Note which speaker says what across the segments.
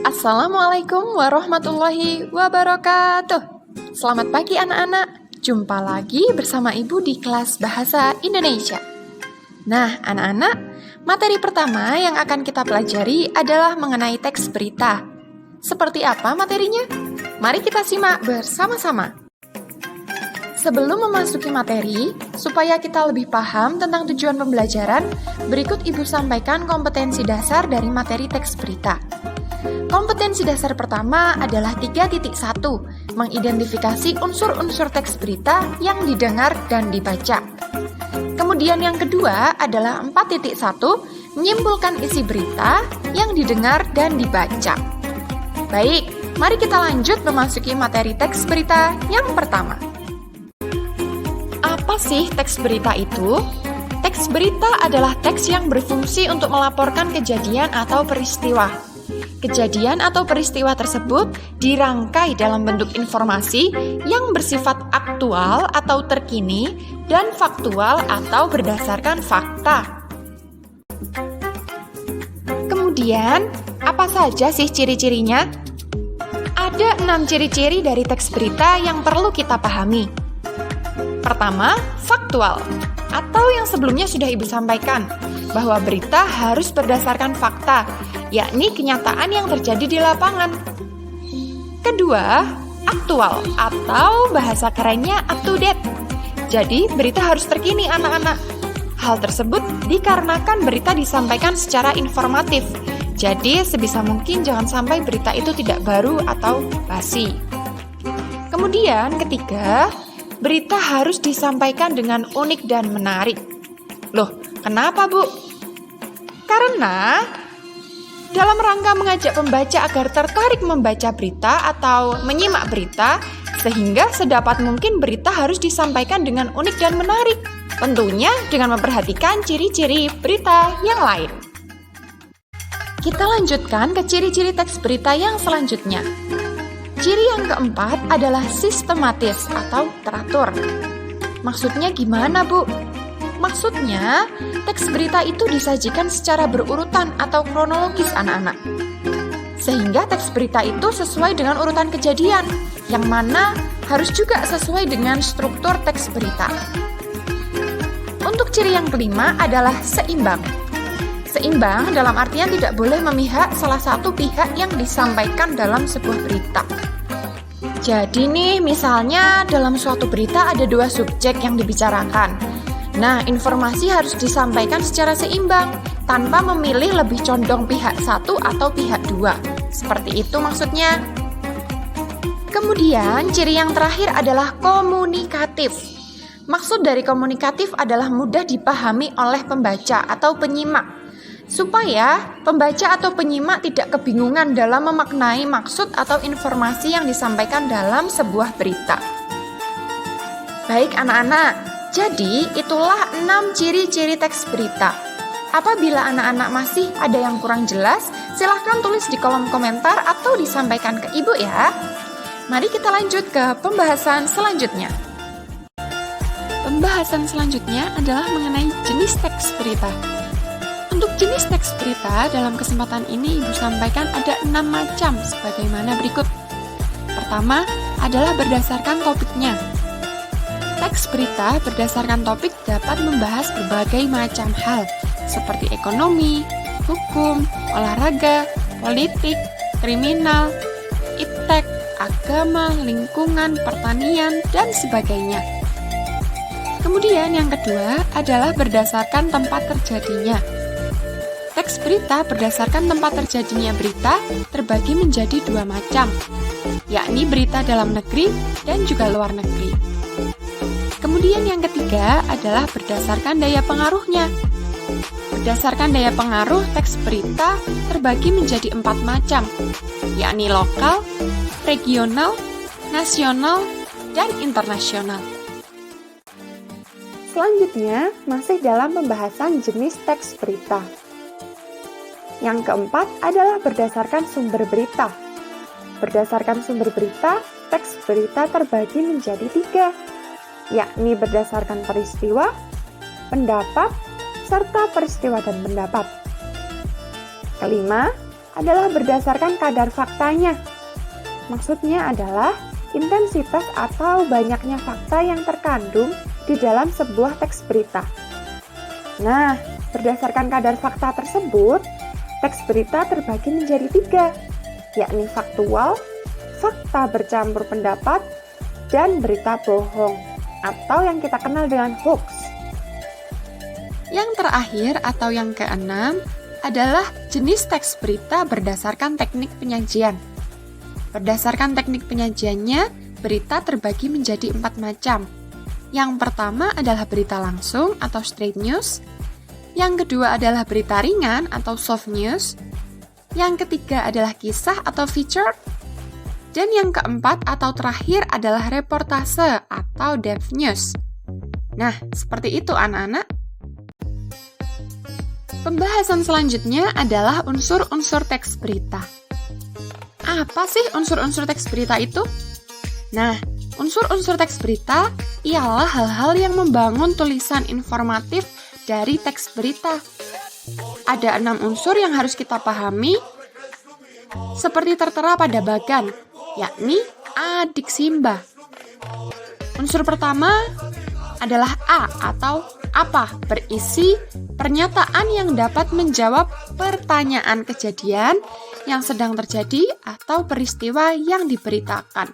Speaker 1: Assalamualaikum warahmatullahi wabarakatuh. Selamat pagi anak-anak. Jumpa lagi bersama Ibu di kelas Bahasa Indonesia. Nah, anak-anak, materi pertama yang akan kita pelajari adalah mengenai teks berita. Seperti apa materinya? Mari kita simak bersama-sama. Sebelum memasuki materi, supaya kita lebih paham tentang tujuan pembelajaran, berikut Ibu sampaikan kompetensi dasar dari materi teks berita. Kompetensi dasar pertama adalah 3.1, mengidentifikasi unsur-unsur teks berita yang didengar dan dibaca. Kemudian yang kedua adalah 4.1, menyimpulkan isi berita yang didengar dan dibaca. Baik, mari kita lanjut memasuki materi teks berita yang pertama. Apa sih teks berita itu? Teks berita adalah teks yang berfungsi untuk melaporkan kejadian atau peristiwa. Kejadian atau peristiwa tersebut dirangkai dalam bentuk informasi yang bersifat aktual atau terkini dan faktual atau berdasarkan fakta. Kemudian, apa saja sih ciri-cirinya? Ada 6 ciri-ciri dari teks berita yang perlu kita pahami. Pertama, faktual, atau yang sebelumnya sudah Ibu sampaikan, bahwa berita harus berdasarkan fakta, yakni kenyataan yang terjadi di lapangan. Kedua, aktual, atau bahasa kerennya up to date. Jadi, berita harus terkini anak-anak. Hal tersebut dikarenakan berita disampaikan secara informatif. Jadi, sebisa mungkin jangan sampai berita itu tidak baru atau basi. Kemudian, ketiga, berita harus disampaikan dengan unik dan menarik. Loh, kenapa, Bu? Karena dalam rangka mengajak pembaca agar tertarik membaca berita atau menyimak berita, sehingga sedapat mungkin berita harus disampaikan dengan unik dan menarik. Tentunya dengan memperhatikan ciri-ciri berita yang lain. Kita lanjutkan ke ciri-ciri teks berita yang selanjutnya. Ciri yang keempat adalah sistematis atau teratur. Maksudnya gimana, Bu? Maksudnya, teks berita itu disajikan secara berurutan atau kronologis anak-anak. Sehingga teks berita itu sesuai dengan urutan kejadian, yang mana harus juga sesuai dengan struktur teks berita. Untuk ciri yang kelima adalah seimbang. Seimbang dalam artian tidak boleh memihak salah satu pihak yang disampaikan dalam sebuah berita. Jadi nih, misalnya dalam suatu berita ada 2 subjek yang dibicarakan. Nah, informasi harus disampaikan secara seimbang, tanpa memilih lebih condong pihak satu atau pihak 2. Seperti itu maksudnya. Kemudian, ciri yang terakhir adalah komunikatif. Maksud dari komunikatif adalah mudah dipahami oleh pembaca atau penyimak, supaya pembaca atau penyimak tidak kebingungan dalam memaknai maksud atau informasi yang disampaikan dalam sebuah berita. Baik anak-anak, jadi itulah 6 ciri-ciri teks berita. Apabila anak-anak masih ada yang kurang jelas, silahkan tulis di kolom komentar atau disampaikan ke Ibu ya. Mari kita lanjut ke pembahasan selanjutnya. Pembahasan selanjutnya adalah mengenai jenis teks berita. Untuk jenis teks berita, dalam kesempatan ini Ibu sampaikan ada 6 macam sebagaimana berikut. Pertama adalah berdasarkan topiknya. Teks berita berdasarkan topik dapat membahas berbagai macam hal, seperti ekonomi, hukum, olahraga, politik, kriminal, iptek, agama, lingkungan, pertanian, dan sebagainya. Kemudian yang kedua adalah berdasarkan tempat terjadinya. Teks berita berdasarkan tempat terjadinya berita terbagi menjadi 2 macam, yakni berita dalam negeri dan juga luar negeri. Kemudian yang ketiga adalah berdasarkan daya pengaruhnya. Berdasarkan daya pengaruh, teks berita terbagi menjadi 4 macam, yakni lokal, regional, nasional, dan internasional. Selanjutnya, masih dalam pembahasan jenis teks berita. Yang keempat adalah berdasarkan sumber berita. Berdasarkan sumber berita, teks berita terbagi menjadi 3, yakni berdasarkan peristiwa, pendapat, serta peristiwa dan pendapat. Kelima
Speaker 2: adalah berdasarkan kadar faktanya. Maksudnya adalah intensitas atau banyaknya fakta yang terkandung di dalam sebuah teks berita. Nah, berdasarkan kadar fakta tersebut, teks berita terbagi menjadi 3, yakni faktual, fakta bercampur pendapat, dan berita bohong, atau yang kita kenal dengan hoax.
Speaker 1: Yang terakhir atau yang keenam adalah jenis teks berita berdasarkan teknik penyajian. Berdasarkan teknik penyajiannya, berita terbagi menjadi 4 macam. Yang pertama adalah berita langsung atau straight news. Yang kedua adalah berita ringan atau soft news. Yang ketiga adalah kisah atau feature. Dan yang keempat atau terakhir adalah reportase atau depth news. Nah, seperti itu anak-anak. Pembahasan selanjutnya adalah unsur-unsur teks berita. Apa sih unsur-unsur teks berita itu? Nah, unsur-unsur teks berita ialah hal-hal yang membangun tulisan informatif dari teks berita. Ada 6 unsur yang harus kita pahami, seperti tertera pada bagan, yakni adik Simba. Unsur pertama adalah A atau apa, berisi pernyataan yang dapat menjawab pertanyaan kejadian yang sedang terjadi atau peristiwa yang diberitakan.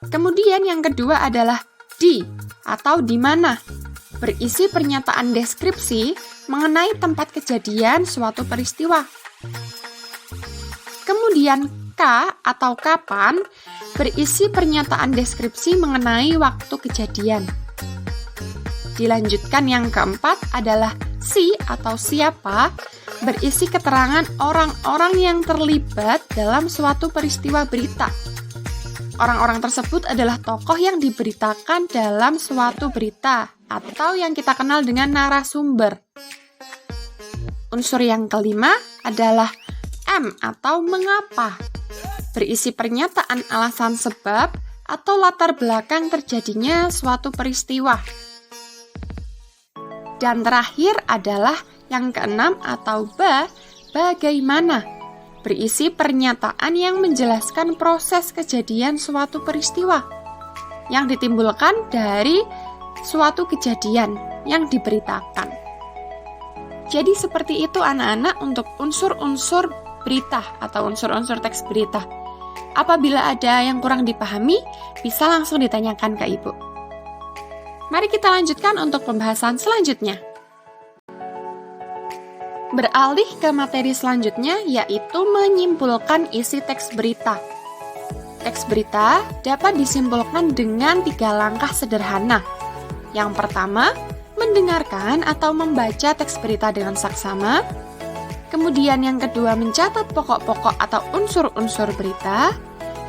Speaker 1: Kemudian yang kedua adalah di atau di mana, berisi pernyataan deskripsi mengenai tempat kejadian suatu peristiwa. Kemudian K atau kapan, berisi pernyataan deskripsi mengenai waktu kejadian. Dilanjutkan yang keempat adalah si atau siapa, berisi keterangan orang-orang yang terlibat dalam suatu peristiwa berita. Orang-orang tersebut adalah tokoh yang diberitakan dalam suatu berita atau yang kita kenal dengan narasumber. Unsur yang kelima adalah M atau mengapa, berisi pernyataan alasan sebab atau latar belakang terjadinya suatu peristiwa. Dan terakhir adalah yang keenam atau bagaimana, berisi pernyataan yang menjelaskan proses kejadian suatu peristiwa yang ditimbulkan dari suatu kejadian yang diberitakan. Jadi seperti itu anak-anak untuk unsur-unsur berita atau unsur-unsur teks berita. Apabila ada yang kurang dipahami, bisa langsung ditanyakan ke Ibu. Mari kita lanjutkan untuk pembahasan selanjutnya. Beralih ke materi selanjutnya, yaitu menyimpulkan isi teks berita. Teks berita dapat disimpulkan dengan 3 langkah sederhana. Yang pertama, mendengarkan atau membaca teks berita dengan saksama. Kemudian yang kedua, mencatat pokok-pokok atau unsur-unsur berita.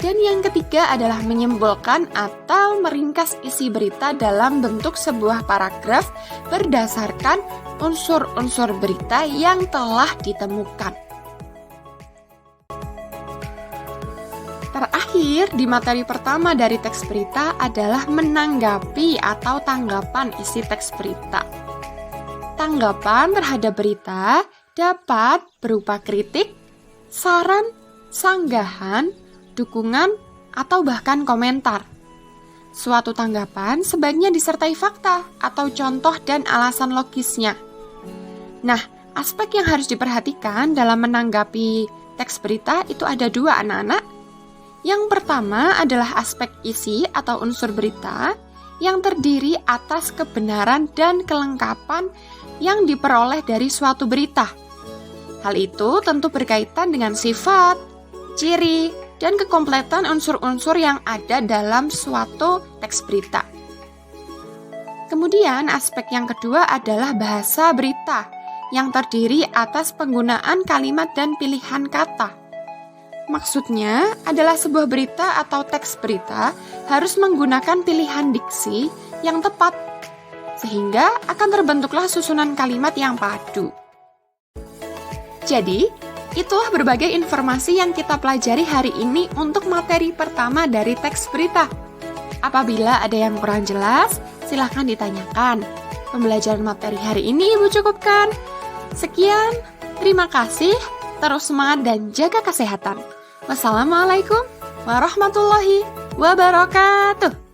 Speaker 1: Dan yang ketiga adalah menyimpulkan atau meringkas isi berita dalam bentuk sebuah paragraf berdasarkan unsur-unsur berita yang telah ditemukan. Terakhir, di materi pertama dari teks berita adalah menanggapi atau tanggapan isi teks berita. Tanggapan terhadap berita dapat berupa kritik, saran, sanggahan, dukungan, atau bahkan komentar. Suatu tanggapan sebaiknya disertai fakta atau contoh dan alasan logisnya. Nah, aspek yang harus diperhatikan dalam menanggapi teks berita itu ada 2 anak-anak. Yang pertama adalah aspek isi atau unsur berita yang terdiri atas kebenaran dan kelengkapan yang diperoleh dari suatu berita. Hal itu tentu berkaitan dengan sifat, ciri, dan kekompletan unsur-unsur yang ada dalam suatu teks berita. Kemudian aspek yang kedua adalah bahasa berita yang terdiri atas penggunaan kalimat dan pilihan kata. Maksudnya adalah sebuah berita atau teks berita harus menggunakan pilihan diksi yang tepat, sehingga akan terbentuklah susunan kalimat yang padu. Jadi, itulah berbagai informasi yang kita pelajari hari ini untuk materi pertama dari teks berita. Apabila ada yang kurang jelas, silahkan ditanyakan. Pembelajaran materi hari ini Ibu cukupkan. Sekian, terima kasih. terus semangat dan jaga kesehatan. Wassalamualaikum warahmatullahi wabarakatuh.